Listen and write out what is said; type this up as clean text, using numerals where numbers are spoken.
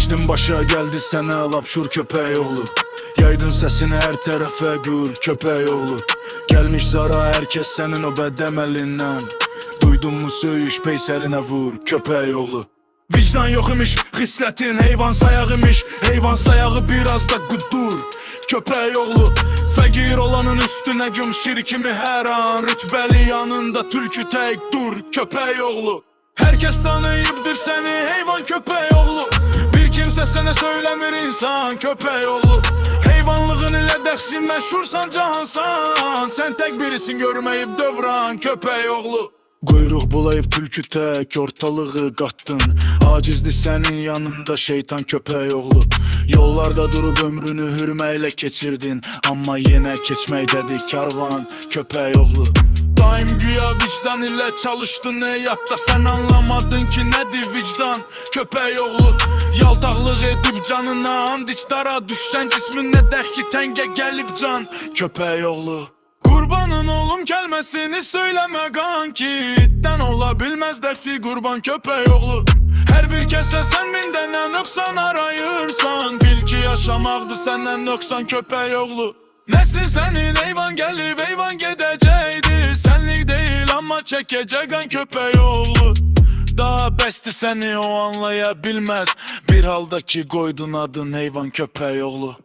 Geçtin başa geldi sana lapşur köpek oğlu. Yaydın sesini her tarafa gül köpek oğlu. Gelmiş zara herkes senin o bedemelinden. Duydun mu söyüş peyserine vur köpek oğlu. Vicdan yok imiş, hisletin heyvan sayağı imiş. Heyvan sayağı biraz da kudur köpek oğlu. Fəqir olanın üstüne güm şirkimi her an. Rütbeli yanında tülkü tek dur köpek oğlu. Herkes tanıyıpdır seni heyvan köpek oğlu. Bir kimse sana söylemir insan köpek oğlu. Heyvanlığın ile dəxsin məşhursan cahansan. Sen tek birisin görmeyip dövran köpek oğlu. Quyruq bulayıb tülkü tək ortalığı qatdın. Acizdi sənin yanında şeytan köpək oğlu. Yollarda durub ömrünü hürməklə keçirdin. Amma yenə keçməkdədir karvan köpək oğlu. Daim güya vicdan ilə çalışdın həyatda. Sən anlamadın ki nədir vicdan köpək oğlu. Yaltaqlıq edib canına and içdara düşsən cisminə dəxi təngə gəlib can köpək oğlu. Kurbanın oğlum kelmesini söyleme kanki. İtten olabilmez defi kurban köpek oğlu. Her bir kese sen bin dene noksan arayırsan. Bil ki yaşamaqdı senden noksan köpek oğlu. Neslin senin heyvan gelip heyvan gedecekti. Senlik değil ama çekecek an köpek oğlu. Daha besti seni o anlayabilmez. Bir haldaki koydun adın heyvan köpek oğlu.